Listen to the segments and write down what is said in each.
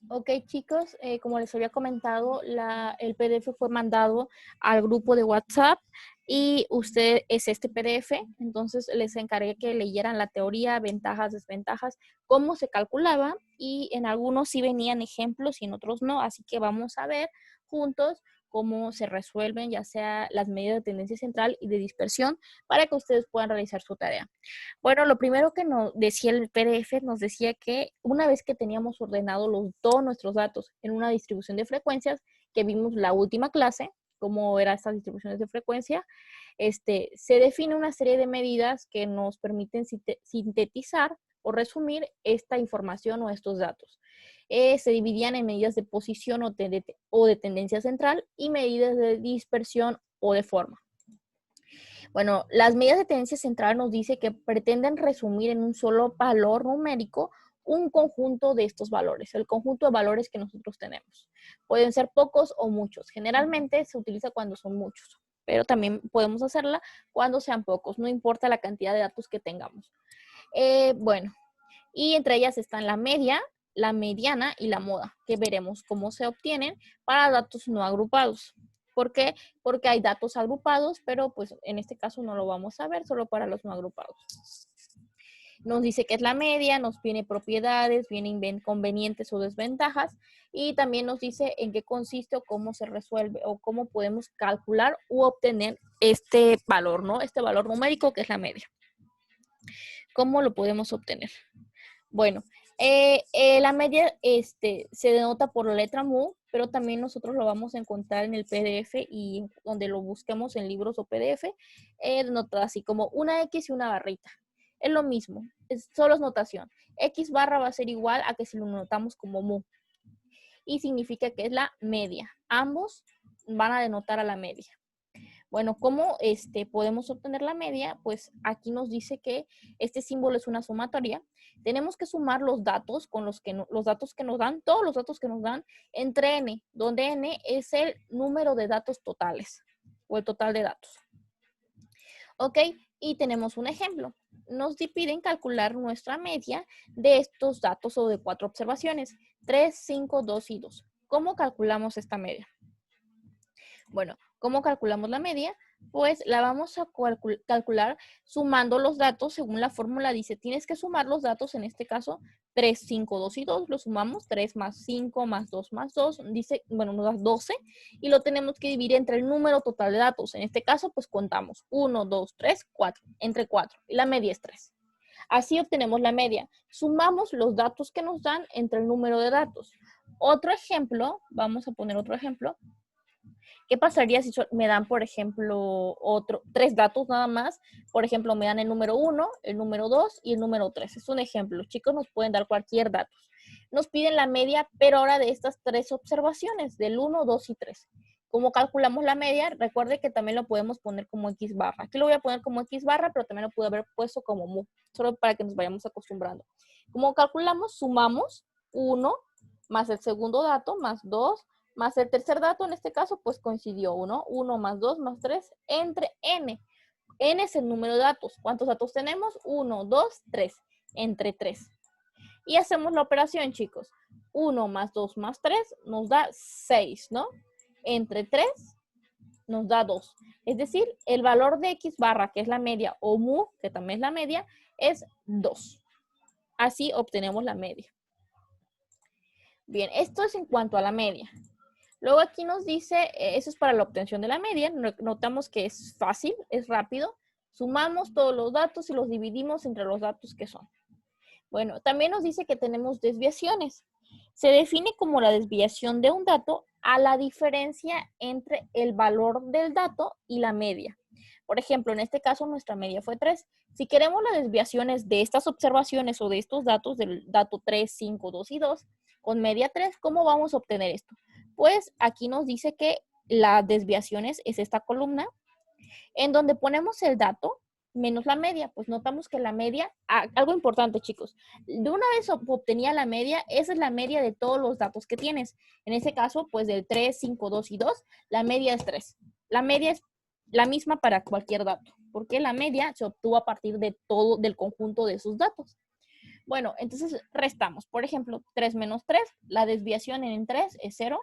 Ok, chicos, como les había comentado, el PDF fue mandado al grupo de WhatsApp y usted es este PDF, entonces les encargué que leyeran la teoría, ventajas, desventajas, cómo se calculaba y en algunos sí venían ejemplos y en otros no, así que vamos a ver juntos cómo se resuelven ya sea las medidas de tendencia central y de dispersión para que ustedes puedan realizar su tarea. Bueno, lo primero que nos decía el PDF, nos decía que una vez que teníamos ordenado todos nuestros datos en una distribución de frecuencias, que vimos la última clase, cómo eran estas distribuciones de frecuencia, se define una serie de medidas que nos permiten sintetizar o resumir esta información o estos datos. Se dividían en medidas de posición o de tendencia central y medidas de dispersión o de forma. Bueno, las medidas de tendencia central nos dice que pretenden resumir en un solo valor numérico un conjunto de estos valores, el conjunto de valores que nosotros tenemos. Pueden ser pocos o muchos. Generalmente se utiliza cuando son muchos, pero también podemos hacerla cuando sean pocos, no importa la cantidad de datos que tengamos. Bueno, y entre ellas están la media, la mediana y la moda, que veremos cómo se obtienen para datos no agrupados. ¿Por qué? Porque hay datos agrupados, pero pues en este caso no lo vamos a ver, solo para los no agrupados. Nos dice qué es la media, nos viene propiedades, viene inconvenientes o desventajas y también nos dice en qué consiste o cómo se resuelve o cómo podemos calcular u obtener este valor, ¿no? Este valor numérico que es la media. ¿Cómo lo podemos obtener? Bueno, la media se denota por la letra mu, pero también nosotros lo vamos a encontrar en el PDF y donde lo busquemos en libros o PDF, denotada así como una X y una barrita. Es lo mismo, solo es notación. X barra va a ser igual a que si lo notamos como mu. Y significa que es la media. Ambos van a denotar a la media. Bueno, ¿cómo podemos obtener la media? Pues aquí nos dice que este símbolo es una sumatoria. Tenemos que sumar los datos con los datos que nos dan, todos los datos que nos dan, entre n, donde n es el número de datos totales o el total de datos. ¿Ok? Y tenemos un ejemplo. Nos piden calcular nuestra media de estos datos o de 4 observaciones, 3, 5, 2 y 2. ¿Cómo calculamos esta media? Bueno, ¿cómo calculamos la media? Pues la vamos a calcular sumando los datos según la fórmula dice. Tienes que sumar los datos, en este caso, 3, 5, 2 y 2. Lo sumamos, 3 más 5 más 2 más 2. Dice, bueno, nos da 12 y lo tenemos que dividir entre el número total de datos. En este caso, pues contamos 1, 2, 3, 4, entre 4. Y la media es 3. Así obtenemos la media. Sumamos los datos que nos dan entre el número de datos. Otro ejemplo, vamos a poner otro ejemplo. ¿Qué pasaría si me dan, por ejemplo, 3 datos nada más? Por ejemplo, me dan el número 1, el número 2 y el número 3. Es un ejemplo. Los chicos nos pueden dar cualquier dato. Nos piden la media, pero ahora de estas 3 observaciones, del 1, 2 y 3. ¿Cómo calculamos la media? Recuerde que también lo podemos poner como X barra. Aquí lo voy a poner como X barra, pero también lo pude haber puesto como mu, solo para que nos vayamos acostumbrando. ¿Cómo calculamos? Sumamos 1 más el segundo dato, más 2, más el tercer dato, en este caso, pues coincidió 1 más 2 más 3 entre n. N es el número de datos. ¿Cuántos datos tenemos? 1, 2, 3. Entre 3. Y hacemos la operación, chicos. 1 más 2 más 3 nos da 6, ¿no? Entre 3 nos da 2. Es decir, el valor de X barra, que es la media, o mu, que también es la media, es 2. Así obtenemos la media. Bien, esto es en cuanto a la media. Luego aquí nos dice, eso es para la obtención de la media. Notamos que es fácil, es rápido. Sumamos todos los datos y los dividimos entre los datos que son. Bueno, también nos dice que tenemos desviaciones. Se define como la desviación de un dato a la diferencia entre el valor del dato y la media. Por ejemplo, en este caso nuestra media fue 3. Si queremos las desviaciones de estas observaciones o de estos datos, del dato 3, 5, 2 y 2, con media 3, ¿cómo vamos a obtener esto? Pues aquí nos dice que las desviaciones es esta columna en donde ponemos el dato menos la media. Pues notamos que la media, algo importante, chicos, de una vez obtenía la media, esa es la media de todos los datos que tienes. En este caso, pues del 3, 5, 2 y 2, la media es 3. La media es la misma para cualquier dato, porque la media se obtuvo a partir de todo, del conjunto de esos datos. Bueno, entonces restamos. Por ejemplo, 3 menos 3, la desviación en 3 es 0.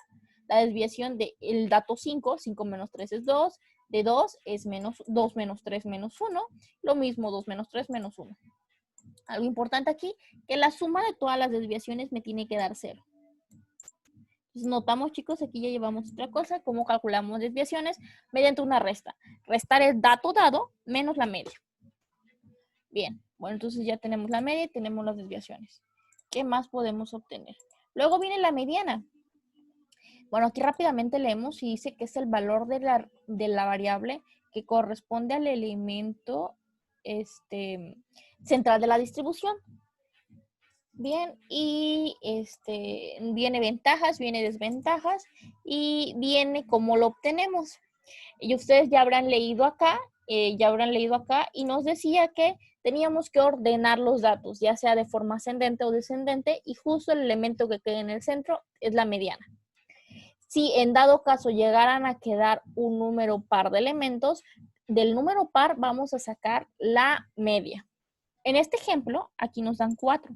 La desviación del dato 5, 5 menos 3 es 2. De 2 es menos 2 menos 3 menos 1. Lo mismo, 2 menos 3 menos 1. Algo importante aquí, que la suma de todas las desviaciones me tiene que dar 0. Entonces notamos, chicos, aquí ya llevamos otra cosa, cómo calculamos desviaciones mediante una resta. Restar es dato dado menos la media. Bien, bueno, entonces ya tenemos la media y tenemos las desviaciones. ¿Qué más podemos obtener? Luego viene la mediana. Bueno, aquí rápidamente leemos y dice que es el valor de la variable que corresponde al elemento central de la distribución. Bien, y viene ventajas, viene desventajas y viene cómo lo obtenemos. Y ustedes ya habrán leído acá y nos decía que teníamos que ordenar los datos, ya sea de forma ascendente o descendente, y justo el elemento que queda en el centro es la mediana. Si en dado caso llegaran a quedar un número par de elementos, del número par vamos a sacar la media. En este ejemplo, aquí nos dan 4.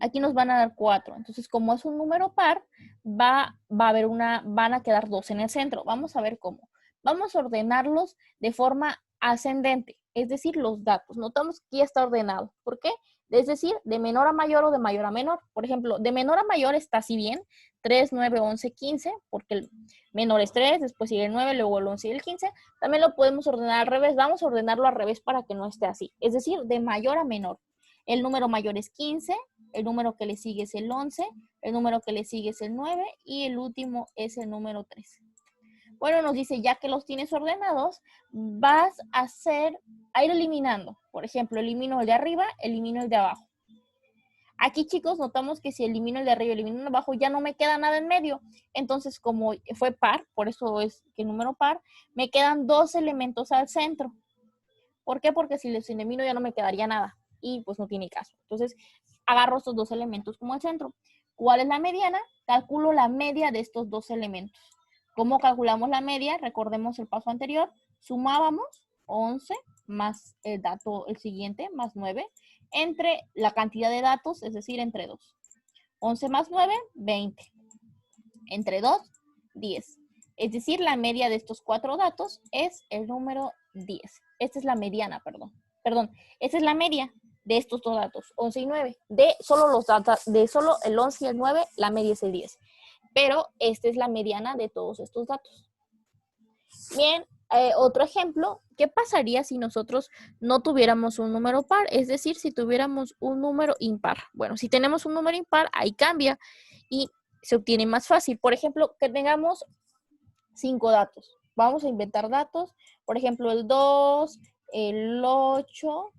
Aquí nos van a dar 4. Entonces, como es un número par, van a quedar 2 en el centro. Vamos a ver cómo. Vamos a ordenarlos de forma ascendente, es decir, los datos. Notamos que ya está ordenado. ¿Por qué? Es decir, de menor a mayor o de mayor a menor. Por ejemplo, de menor a mayor está así bien, 3, 9, 11, 15, porque el menor es 3, después sigue el 9, luego el 11 y el 15. También lo podemos ordenar al revés. Vamos a ordenarlo al revés para que no esté así. Es decir, de mayor a menor. El número mayor es 15, el número que le sigue es el 11, el número que le sigue es el 9 y el último es el número 3. Bueno, nos dice, ya que los tienes ordenados, vas a ir eliminando. Por ejemplo, elimino el de arriba, elimino el de abajo. Aquí, chicos, notamos que si elimino el de arriba y elimino el de abajo, ya no me queda nada en medio. Entonces, como fue par, por eso es que el número par, me quedan 2 elementos al centro. ¿Por qué? Porque si les elimino ya no me quedaría nada. Y pues no tiene caso. Entonces, agarro estos 2 elementos como el centro. ¿Cuál es la mediana? Calculo la media de estos 2 elementos. ¿Cómo calculamos la media? Recordemos el paso anterior. Sumábamos 11 más el dato, el siguiente, más 9, entre la cantidad de datos, es decir, entre 2. 11 más 9, 20. Entre 2, 10. Es decir, la media de estos 4 datos es el número 10. Esta es la mediana, perdón. Esta es la media de estos 2 datos, 11 y 9. De solo el 11 y el 9, la media es el 10. Pero esta es la mediana de todos estos datos. Bien, otro ejemplo, ¿qué pasaría si nosotros no tuviéramos un número par? Es decir, si tuviéramos un número impar. Bueno, si tenemos un número impar, ahí cambia y se obtiene más fácil. Por ejemplo, que tengamos 5 datos. Vamos a inventar datos. Por ejemplo, el 2, el 8,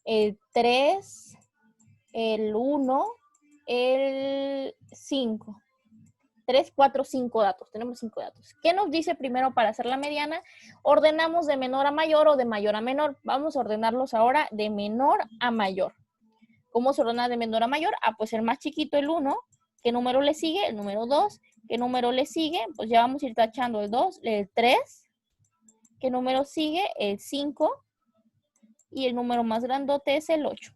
el 3, el 1, el 5. 3, 4, 5 datos. Tenemos 5 datos. ¿Qué nos dice primero para hacer la mediana? Ordenamos de menor a mayor o de mayor a menor. Vamos a ordenarlos ahora de menor a mayor. ¿Cómo se ordena de menor a mayor? Pues el más chiquito, el 1. ¿Qué número le sigue? El número 2. ¿Qué número le sigue? Pues ya vamos a ir tachando el 2, el 3. ¿Qué número sigue? El 5. Y el número más grandote es el 8.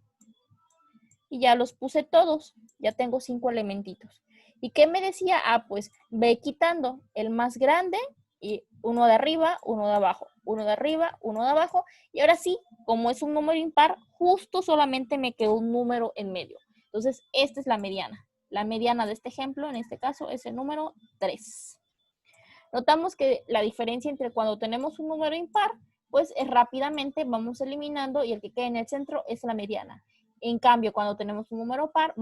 Y ya los puse todos. Ya tengo 5 elementitos. ¿Y qué me decía? Pues ve quitando el más grande y uno de arriba, uno de abajo, uno de arriba, uno de abajo. Y ahora sí, como es un número impar, justo solamente me quedó un número en medio. Entonces, esta es la mediana. La mediana de este ejemplo, en este caso, es el número 3. Notamos que la diferencia entre cuando tenemos un número impar, pues rápidamente vamos eliminando y el que queda en el centro es la mediana. En cambio, cuando tenemos un número par,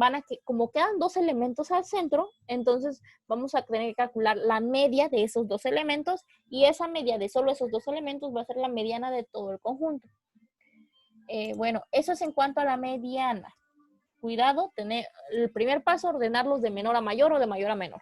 como quedan 2 elementos al centro, entonces vamos a tener que calcular la media de esos 2 elementos y esa media de solo esos 2 elementos va a ser la mediana de todo el conjunto. Bueno, eso es en cuanto a la mediana. Cuidado, el primer paso, ordenarlos de menor a mayor o de mayor a menor.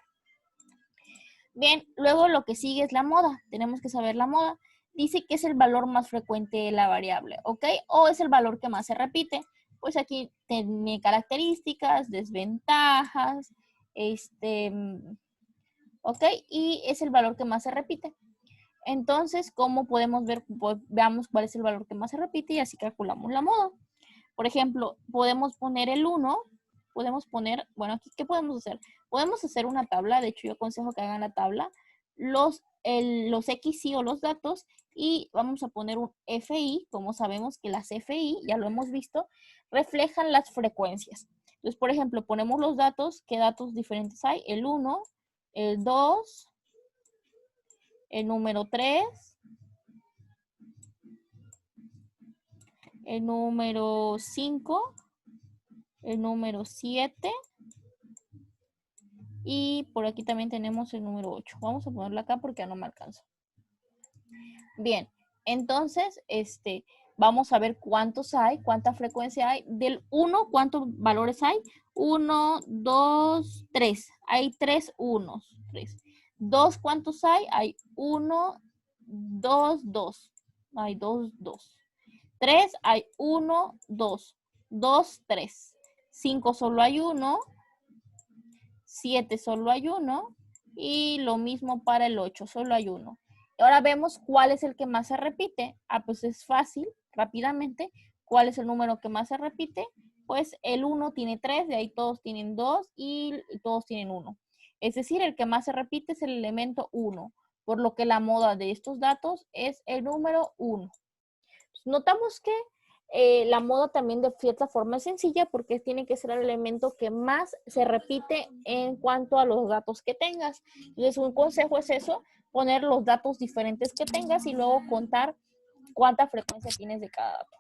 Bien, luego lo que sigue es la moda. Tenemos que saber la moda. Dice que es el valor más frecuente de la variable, ¿ok? O es el valor que más se repite. Pues aquí tiene características, desventajas, ¿ok? Y es el valor que más se repite. Entonces, ¿cómo podemos ver? Pues, veamos cuál es el valor que más se repite y así calculamos la moda. Por ejemplo, podemos poner el 1, podemos poner, bueno, aquí, ¿qué podemos hacer? Podemos hacer una tabla, de hecho yo aconsejo que hagan la tabla, los XY o los datos, y vamos a poner un FI, como sabemos que las FI, ya lo hemos visto, reflejan las frecuencias. Entonces, por ejemplo, ponemos los datos, ¿qué datos diferentes hay? El 1, el 2, el número 3, el número 5, el número 7 y por aquí también tenemos el número 8. Vamos a ponerlo acá porque ya no me alcanza. Bien, entonces, vamos a ver cuántos hay, cuánta frecuencia hay. Del 1, ¿cuántos valores hay? 1, 2, 3. Hay 3 unos. 3. 2, ¿cuántos hay? Hay 1, 2, 2. Hay 2, 2. 3, hay 1, 2. 2, 3. 5 solo hay 1. 7 solo hay 1. Y lo mismo para el 8, solo hay 1. Ahora vemos cuál es el que más se repite. Pues es fácil, rápidamente. ¿Cuál es el número que más se repite? Pues el 1 tiene 3, de ahí todos tienen 2 y todos tienen 1. Es decir, el que más se repite es el elemento 1, por lo que la moda de estos datos es el número 1. Notamos que la moda también de cierta forma es sencilla porque tiene que ser el elemento que más se repite en cuanto a los datos que tengas. Entonces, un consejo es eso, poner los datos diferentes que tengas y luego contar cuánta frecuencia tienes de cada dato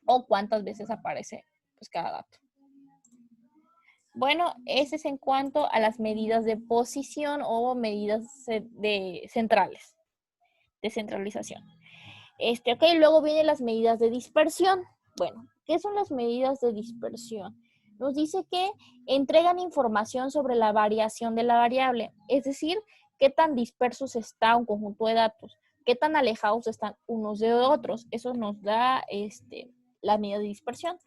o cuántas veces aparece pues, cada dato. Bueno, ese es en cuanto a las medidas de posición o medidas centrales, de centralización. Ok, luego vienen las medidas de dispersión. Bueno, ¿qué son las medidas de dispersión? Nos dice que entregan información sobre la variación de la variable, es decir, qué tan dispersos está un conjunto de datos, qué tan alejados están unos de otros. Eso nos da la medida de dispersión.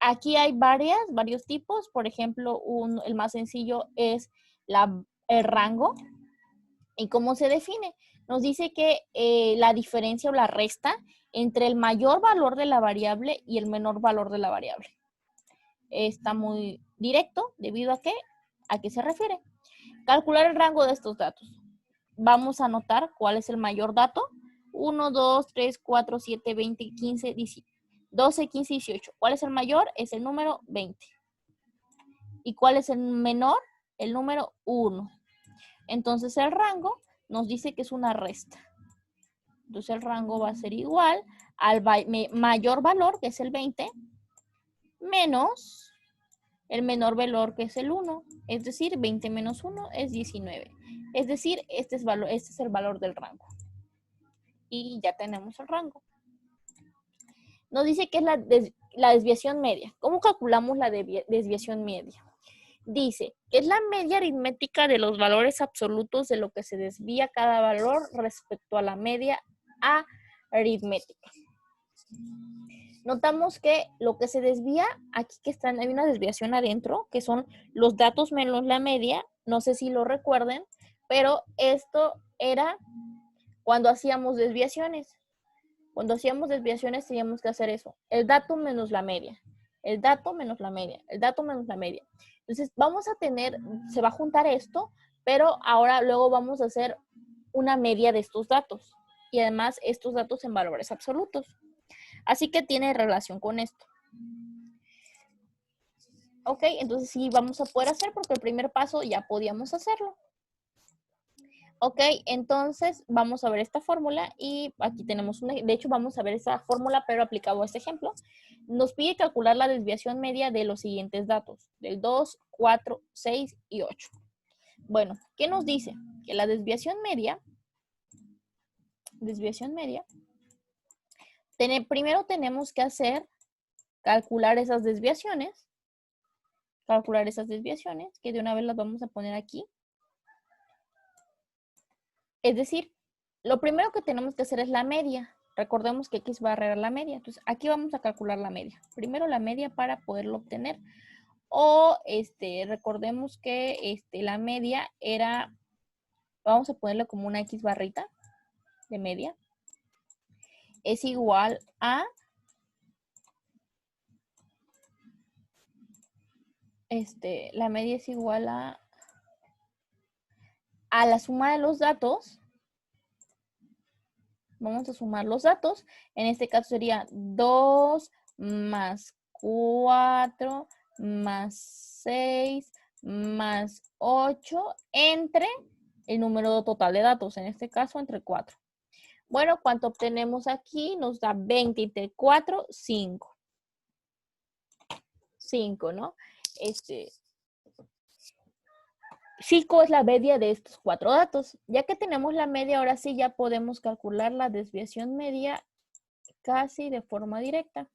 Aquí hay varios tipos. Por ejemplo, el más sencillo es el rango. ¿Y cómo se define? Nos dice que la diferencia o la resta entre el mayor valor de la variable y el menor valor de la variable. Está muy directo, debido a qué se refiere. Calcular el rango de estos datos. Vamos a anotar cuál es el mayor dato. 1, 2, 3, 4, 7, 20, 15, 12, 15, 18. ¿Cuál es el mayor? Es el número 20. ¿Y cuál es el menor? El número 1. Entonces el rango nos dice que es una resta. Entonces el rango va a ser igual al mayor valor, que es el 20, menos el menor valor, que es el 1. Es decir, 20 menos 1 es 19. Es decir, este es el valor del rango. Y ya tenemos el rango. Nos dice que es la desviación media. ¿Cómo calculamos la desviación media? Dice que es la media aritmética de los valores absolutos de lo que se desvía cada valor respecto a la media aritmética. Notamos que lo que se desvía, aquí que hay una desviación adentro, que son los datos menos la media. No sé si lo recuerden, pero esto era cuando hacíamos desviaciones. Cuando hacíamos desviaciones teníamos que hacer eso. El dato menos la media. El dato menos la media. El dato menos la media. Entonces vamos a se va a juntar esto, pero ahora luego vamos a hacer una media de estos datos. Y además estos datos en valores absolutos. Así que tiene relación con esto. Ok, entonces sí vamos a poder hacer porque el primer paso ya podíamos hacerlo. Ok, entonces vamos a ver esta fórmula y aquí tenemos de hecho vamos a ver esa fórmula pero aplicado a este ejemplo. Nos pide calcular la desviación media de los siguientes datos, del 2, 4, 6 y 8. Bueno, ¿qué nos dice? Que la desviación media, primero tenemos que calcular esas desviaciones, que de una vez las vamos a poner aquí. Es decir, lo primero que tenemos que hacer es la media. Recordemos que X va a barrer la media. Entonces, aquí vamos a calcular la media. Primero la media para poderlo obtener. O recordemos que la media era, vamos a ponerle como una X barrita de media. Es igual a la media es igual a la suma de los datos. Vamos a sumar los datos. En este caso sería 2 más 4 más 6 más 8 entre el número total de datos, en este caso entre 4. Bueno, ¿cuánto obtenemos aquí? Nos da 20 entre 4, 5. 5, ¿no? 5 es la media de estos 4 datos. Ya que tenemos la media, ahora sí ya podemos calcular la desviación media casi de forma directa.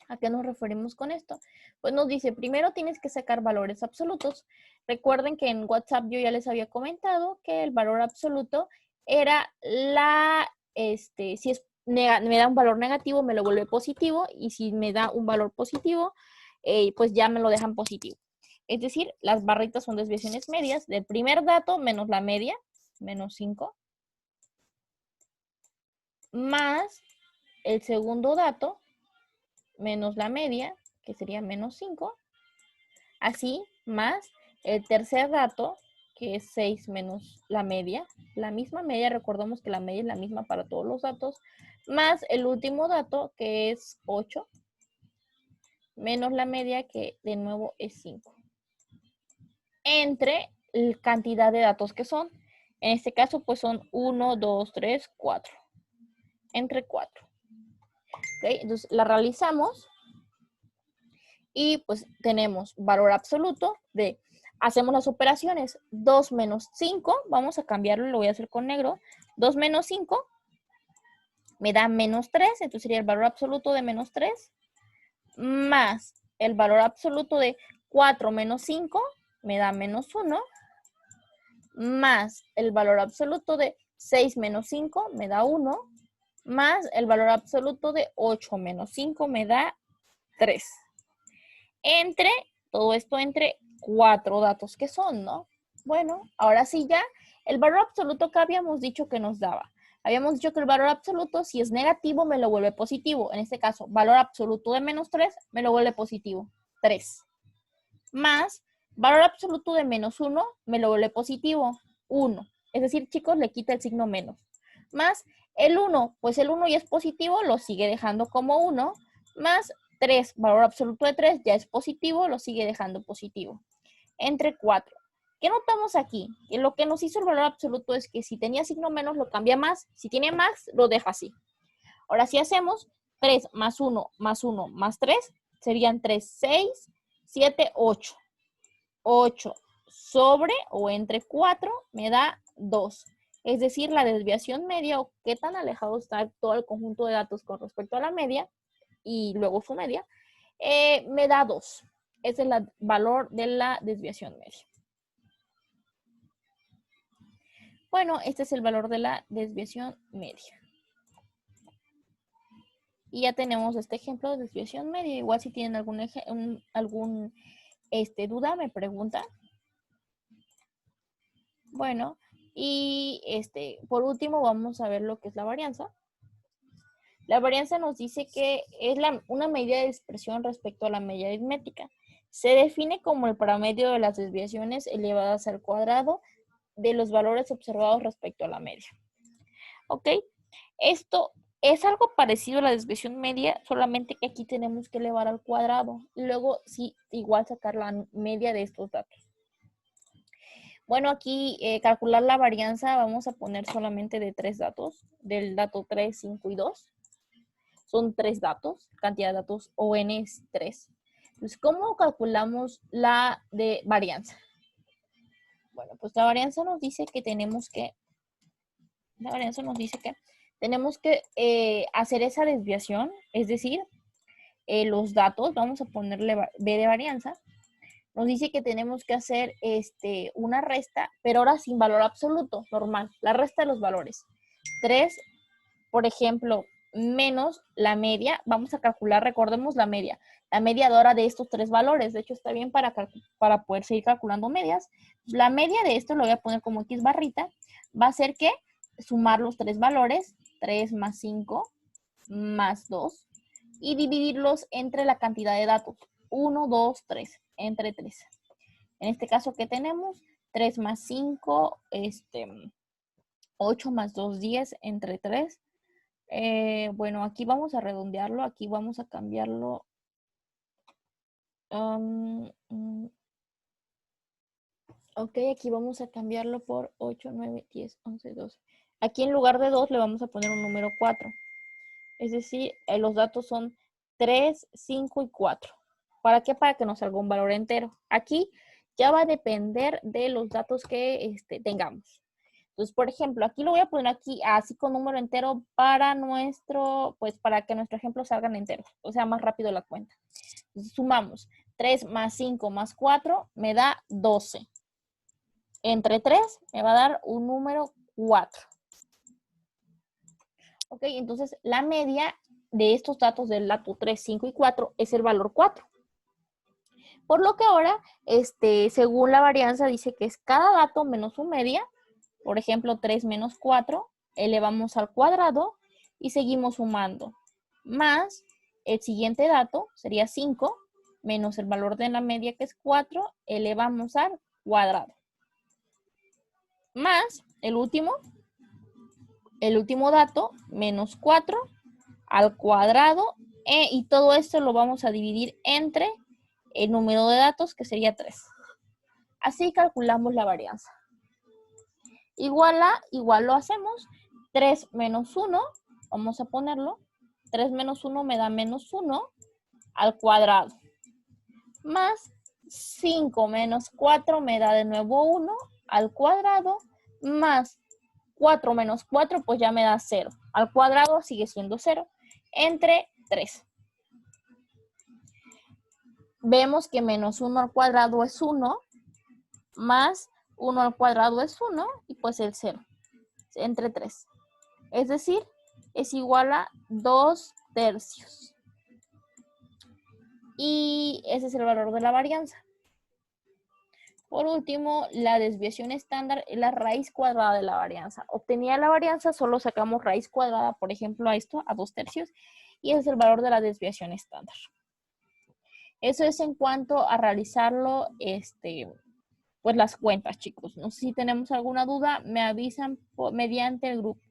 ¿A qué nos referimos con esto? Pues nos dice, primero tienes que sacar valores absolutos. Recuerden que en WhatsApp yo ya les había comentado que el valor absoluto era si me da un valor negativo, me lo vuelve positivo, y si me da un valor positivo, pues ya me lo dejan positivo. Es decir, las barritas son desviaciones medias del primer dato menos la media, menos 5, más el segundo dato menos la media, que sería menos 5, así más el tercer dato, que es 6 menos la media, la misma media, recordemos que la media es la misma para todos los datos, más el último dato, que es 8, menos la media, que de nuevo es 5, entre la cantidad de datos que son. En este caso, pues son 1, 2, 3, 4, entre 4. ¿Okay? Entonces, la realizamos. Y pues tenemos valor absoluto de, hacemos las operaciones, 2 menos 5, vamos a cambiarlo, lo voy a hacer con negro, 2 menos 5 me da menos 3, entonces sería el valor absoluto de menos 3, más el valor absoluto de 4 menos 5 me da menos 1, más el valor absoluto de 6 menos 5 me da 1, más el valor absoluto de 8 menos 5 me da 3. Entre, todo esto entre 4 datos que son, ¿no? Bueno, ahora sí ya, el valor absoluto que habíamos dicho que nos daba. Habíamos dicho que el valor absoluto, si es negativo, me lo vuelve positivo. En este caso, valor absoluto de menos 3, me lo vuelve positivo, 3. Más, valor absoluto de menos 1, me lo vuelve positivo, 1. Es decir, chicos, le quita el signo menos. Más el 1, pues el 1 ya es positivo, lo sigue dejando como 1, más 3, valor absoluto de 3, ya es positivo, lo sigue dejando positivo. Entre 4. ¿Qué notamos aquí? Que lo que nos hizo el valor absoluto es que si tenía signo menos, lo cambia más. Si tiene más, lo deja así. Ahora, si hacemos 3 más 1 más 1 más 3, serían 3, 6, 7, 8. 8 sobre o entre 4 me da 2. Es decir, la desviación media, o qué tan alejado está todo el conjunto de datos con respecto a la media, y luego su media, me da 2. Ese es el valor de la desviación media. Bueno, este es el valor de la desviación media. Y ya tenemos este ejemplo de desviación media. Igual si tienen algún duda, me preguntan. Bueno, y por último vamos a ver lo que es la varianza. La varianza nos dice que es una medida de dispersión respecto a la media aritmética. Se define como el promedio de las desviaciones elevadas al cuadrado de los valores observados respecto a la media. ¿Ok? Esto es algo parecido a la desviación media, solamente que aquí tenemos que elevar al cuadrado. Y luego, sí, igual sacar la media de estos datos. Bueno, aquí calcular la varianza vamos a poner solamente de 3 datos, del dato 3, 5 y 2. Son 3 datos, cantidad de datos ON es 3. Entonces, ¿cómo calculamos la de varianza? Bueno, pues la varianza nos dice que tenemos que hacer esa desviación, es decir, los datos, vamos a ponerle B de varianza, nos dice que tenemos que hacer una resta, pero ahora sin valor absoluto, normal, la resta de los valores. 3, por ejemplo, menos la media, vamos a calcular, recordemos la mediadora de estos 3 valores, de hecho está bien para poder seguir calculando medias. La media de esto lo voy a poner como X barrita, va a ser que sumar los 3 valores, 3 más 5 más 2, y dividirlos entre la cantidad de datos, 1, 2, 3. entre 3. En este caso, ¿qué tenemos? 3 más 5, 8 más 2, 10 entre 3. Bueno, aquí vamos a redondearlo, aquí vamos a cambiarlo. Ok, aquí vamos a cambiarlo por 8, 9, 10, 11, 12. Aquí en lugar de 2 le vamos a poner un número 4. Es decir, los datos son 3, 5 y 4. ¿Para qué? Para que nos salga un valor entero. Aquí ya va a depender de los datos que tengamos. Entonces, por ejemplo, aquí lo voy a poner aquí así con número entero para para que nuestro ejemplo salga en entero. O sea, más rápido la cuenta. Entonces, sumamos 3 más 5 más 4 me da 12. Entre 3 me va a dar un número 4. Ok, entonces la media de estos datos del dato 3, 5 y 4 es el valor 4. Por lo que ahora, según la varianza, dice que es cada dato menos su media. Por ejemplo, 3 menos 4, elevamos al cuadrado y seguimos sumando. Más el siguiente dato sería 5, menos el valor de la media que es 4, elevamos al cuadrado. Más el último dato, menos 4 al cuadrado, y todo esto lo vamos a dividir entre el número de datos, que sería 3. Así calculamos la varianza. Igual lo hacemos. 3 menos 1, vamos a ponerlo. 3 menos 1 me da menos 1 al cuadrado. Más 5 menos 4 me da de nuevo 1 al cuadrado. Más 4 menos 4, pues ya me da 0. Al cuadrado sigue siendo 0. Entre 3. Vemos que menos 1 al cuadrado es 1, más 1 al cuadrado es 1, y pues el 0, entre 3. Es decir, es igual a 2 tercios. Y ese es el valor de la varianza. Por último, la desviación estándar es la raíz cuadrada de la varianza. Obtenida la varianza, solo sacamos raíz cuadrada, por ejemplo, a esto, a 2 tercios, y ese es el valor de la desviación estándar. Eso es en cuanto a realizarlo, pues las cuentas, chicos. No sé si tenemos alguna duda, me avisan mediante el grupo.